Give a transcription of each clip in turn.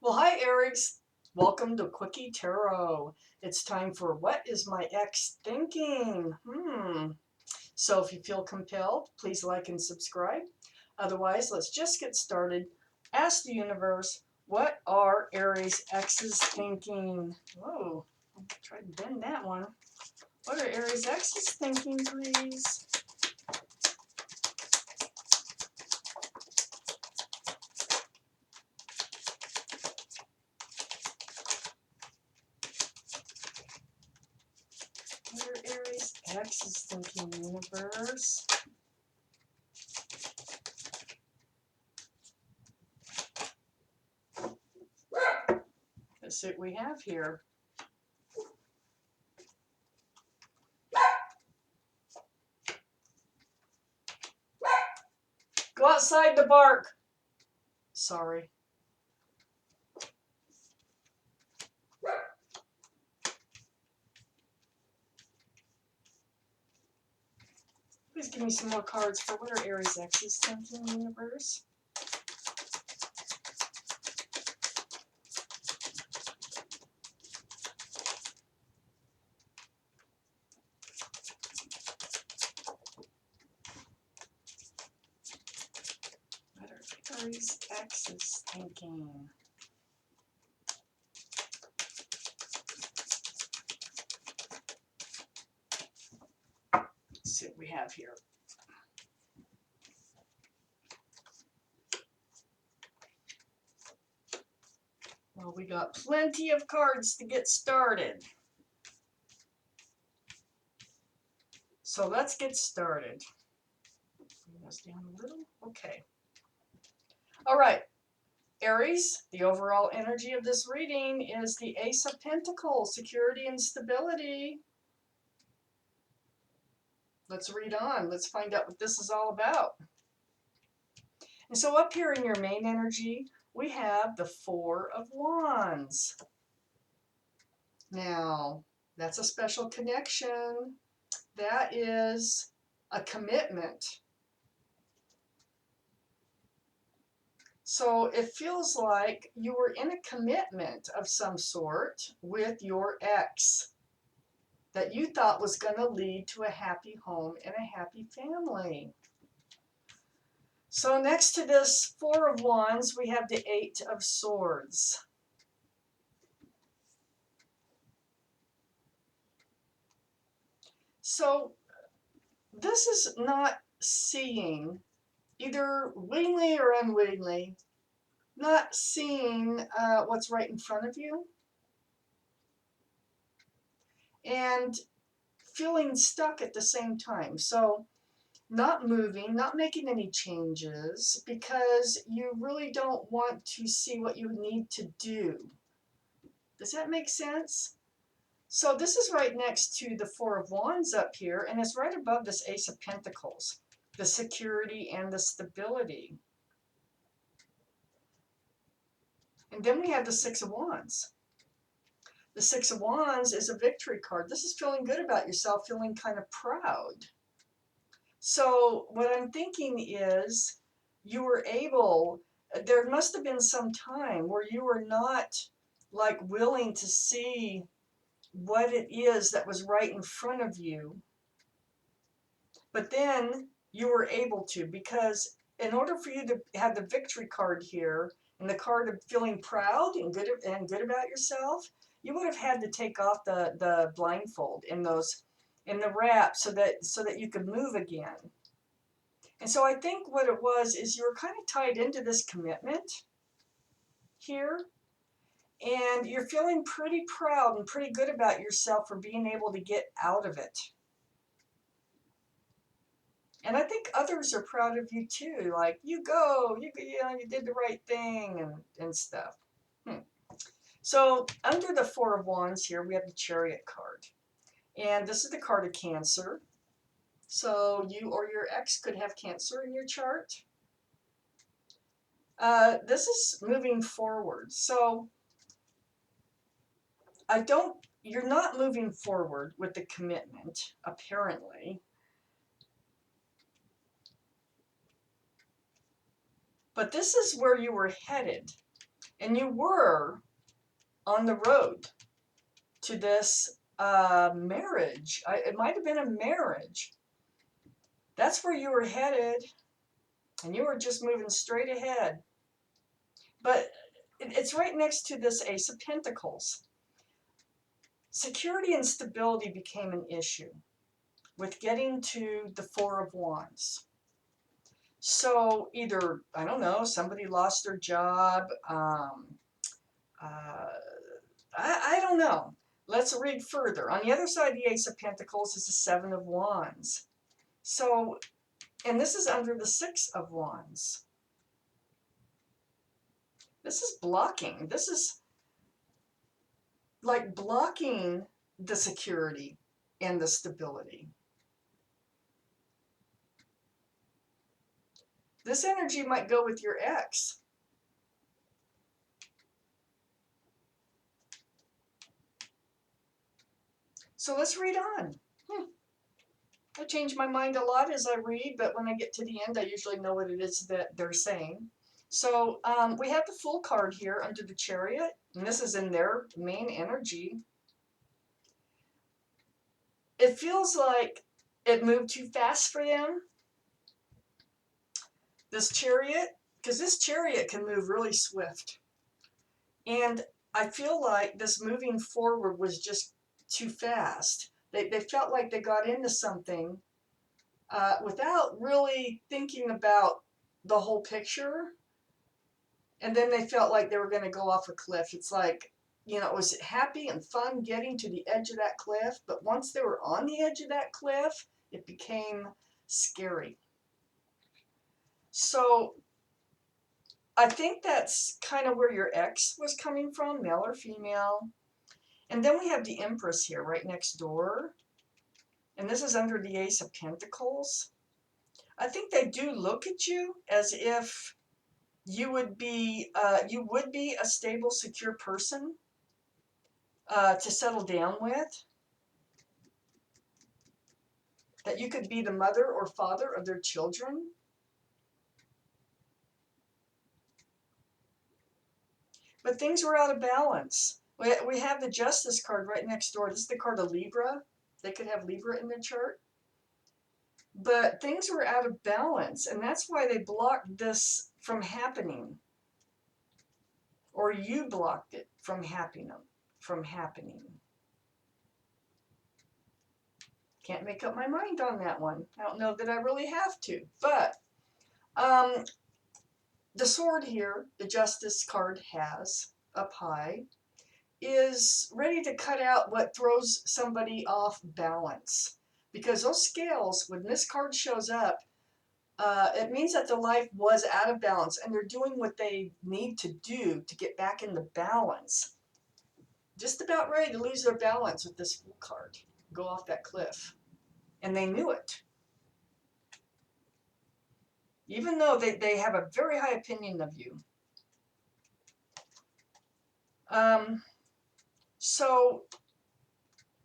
Well, hi, Aries. Welcome to Quickie Tarot. It's time for What is My Ex Thinking? So if you feel compelled, please like and subscribe. Otherwise, let's just get started. Ask the universe, what are Aries' exes thinking? Whoa, I tried to bend that one. What are Aries' exes thinking, please? What are Aries' exes thinking, universe? Let's see what we have here. Go outside to bark. Sorry. Please give me some more cards for what are Aries exes thinking, universe? What are Aries exes thinking? Let's see what we have here. Well, we got plenty of cards to get started. So let's get started. Bring this down a little. Okay. All right. Aries, the overall energy of this reading is the Ace of Pentacles, security and stability. Let's read on. Let's find out what this is all about. And so up here in your main energy, we have the Four of Wands. Now, that's a special connection. That is a commitment. So it feels like you were in a commitment of some sort with your ex that you thought was going to lead to a happy home and a happy family. So next to this Four of Wands, we have the Eight of Swords. So this is not seeing, either wittingly or unwittingly, not seeing what's right in front of you and feeling stuck at the same time. So not moving, not making any changes because you really don't want to see what you need to do. Does that make sense? So this is right next to the Four of Wands up here, and it's right above this Ace of Pentacles, the security and the stability. And then we have the Six of Wands. The Six of Wands is a victory card. This is feeling good about yourself, feeling kind of proud. So what I'm thinking is you were able, there must have been some time where you were not like willing to see what it is that was right in front of you. But then you were able to, because in order for you to have the victory card here and the card of feeling proud and good about yourself, you would have had to take off the blindfold in the wrap so that you could move again. And so I think what it was is you were kind of tied into this commitment here, and you're feeling pretty proud and pretty good about yourself for being able to get out of it. And I think others are proud of you too. Like, you did the right thing and stuff. So under the Four of Wands here, we have the Chariot card. And this is the card of Cancer. So you or your ex could have Cancer in your chart. This is moving forward. So you're not moving forward with the commitment, apparently. But this is where you were headed. And you were on the road to this marriage. It might have been a marriage. That's where you were headed, and you were just moving straight ahead. But it's right next to this Ace of Pentacles. Security and stability became an issue with getting to the Four of Wands. So either, I don't know, somebody lost their job. I don't know. Let's read further. On the other side of the Ace of Pentacles is the Seven of Wands. So, and this is under the Six of Wands. This is blocking. This is like blocking the security and the stability. This energy might go with your ex. So let's read on. I change my mind a lot as I read, but when I get to the end, I usually know what it is that they're saying. So we have the Fool card here under the Chariot, and this is in their main energy. It feels like it moved too fast for them, this Chariot, because this Chariot can move really swift. And I feel like this moving forward was just too fast. They felt like they got into something without really thinking about the whole picture. And then they felt like they were going to go off a cliff. It's like, you know, it was happy and fun getting to the edge of that cliff. But once they were on the edge of that cliff, it became scary. So I think that's kind of where your ex was coming from, male or female. And then we have the Empress here right next door. And this is under the Ace of Pentacles. I think they do look at you as if you would be a stable, secure person to settle down with. That you could be the mother or father of their children. But things were out of balance. We have the Justice card right next door. This is the card of Libra. They could have Libra in their chart. But things were out of balance, and that's why they blocked this from happening. Or you blocked it from happening. Can't make up my mind on that one. I don't know that I really have to. But the sword here, the Justice card has up high, is ready to cut out what throws somebody off balance. Because those scales, when this card shows up, it means that their life was out of balance and they're doing what they need to do to get back into balance. Just about ready to lose their balance with this Fool card, go off that cliff. And they knew it. Even though they have a very high opinion of you. So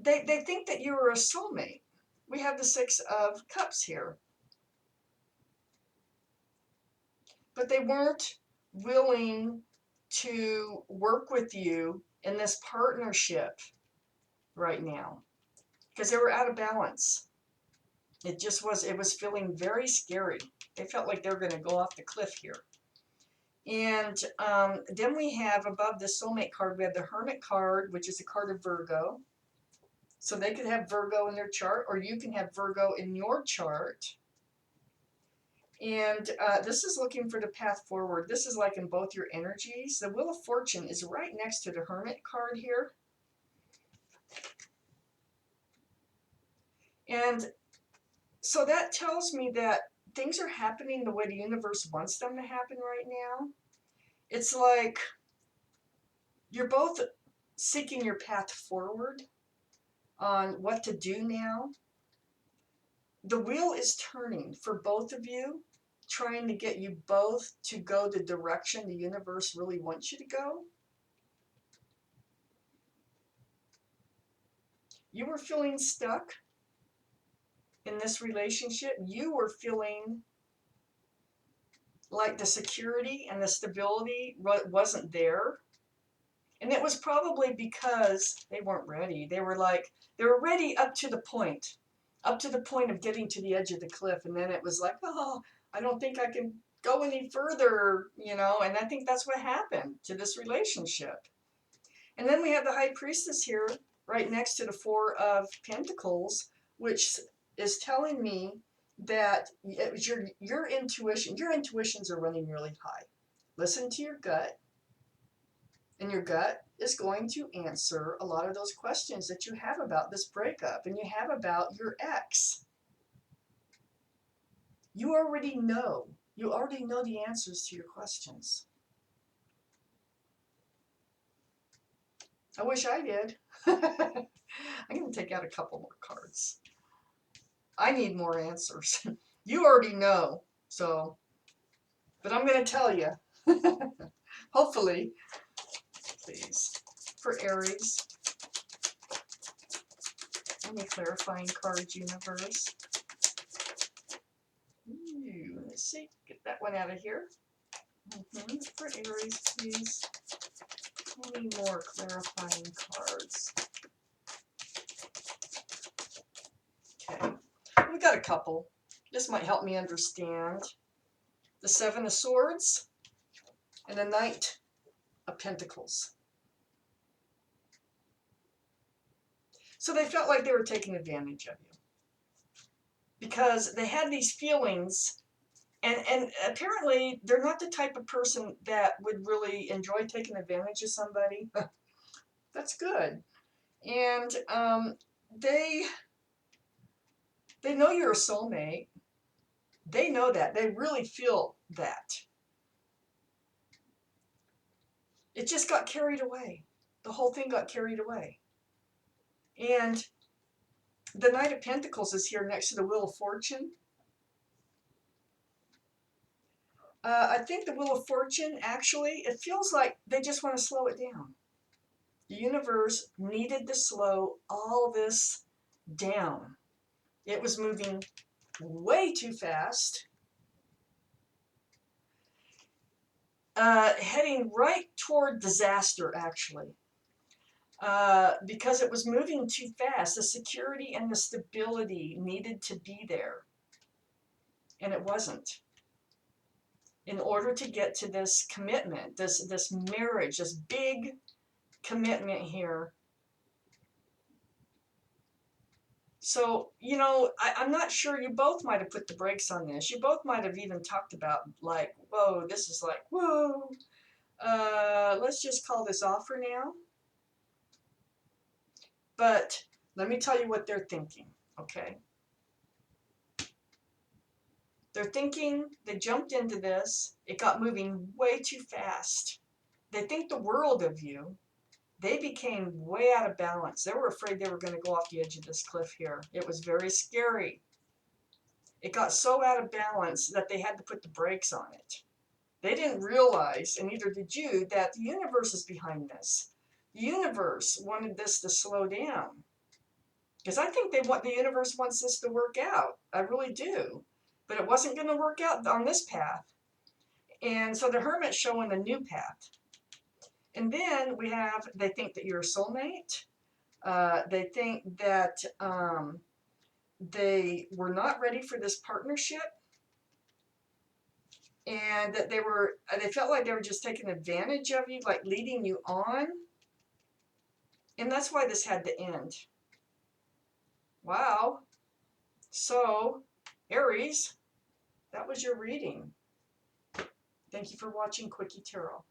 they think that you are a soulmate. We have the Six of Cups here. But they weren't willing to work with you in this partnership right now because they were out of balance. It was feeling very scary. They felt like they were going to go off the cliff here. And then we have above the Soulmate card, we have the Hermit card, which is a card of Virgo. So they could have Virgo in their chart, or you can have Virgo in your chart. And this is looking for the path forward. This is like in both your energies. The Wheel of Fortune is right next to the Hermit card here. And so that tells me that things are happening the way the universe wants them to happen right now. It's like you're both seeking your path forward on what to do now. The wheel is turning for both of you, trying to get you both to go the direction the universe really wants you to go. You were feeling stuck in this relationship. You were feeling like the security and the stability wasn't there. And it was probably because they weren't ready. They were ready up to the point of getting to the edge of the cliff. And then it was like, oh, I don't think I can go any further, you know. And I think that's what happened to this relationship. And then we have the High Priestess here, right next to the Four of Pentacles, which is telling me that your intuitions are running really high. Listen to your gut, and your gut is going to answer a lot of those questions that you have about this breakup and you have about your ex. You already know. You already know the answers to your questions. I wish I did. I'm going to take out a couple more cards. I need more answers. You already know, so, but I'm going to tell you. Hopefully, please, for Aries. Any clarifying cards, universe? Ooh, let's see. Get that one out of here. For Aries, please. Any more clarifying cards? Okay. We got a couple. This might help me understand. The Seven of Swords and the Knight of Pentacles. So they felt like they were taking advantage of you because they had these feelings, and apparently they're not the type of person that would really enjoy taking advantage of somebody. That's good. And they know you're a soulmate. They know that. They really feel that. It just got carried away. The whole thing got carried away. And the Knight of Pentacles is here next to the Wheel of Fortune. I think the Wheel of Fortune, actually, it feels like they just want to slow it down. The universe needed to slow all this down. It was moving way too fast, heading right toward disaster, actually, because it was moving too fast. The security and the stability needed to be there, and it wasn't. In order to get to this commitment, this marriage, this big commitment here. So, you know, I'm not sure, you both might have put the brakes on this. You both might have even talked about, like, whoa, this is like, whoa. Let's just call this off for now. But let me tell you what they're thinking, okay? They're thinking, they jumped into this, it got moving way too fast. They think the world of you. They became way out of balance. They were afraid they were going to go off the edge of this cliff here. It was very scary. It got so out of balance that they had to put the brakes on it. They didn't realize, and neither did you, that the universe is behind this. The universe wanted this to slow down. Because I think the universe wants this to work out. I really do. But it wasn't going to work out on this path. And so the Hermit's showing a new path. And then we have, they think that you're a soulmate. They think that they were not ready for this partnership. And that they felt like they were just taking advantage of you, like leading you on. And that's why this had to end. Wow. So, Aries, that was your reading. Thank you for watching Quickie Tarot.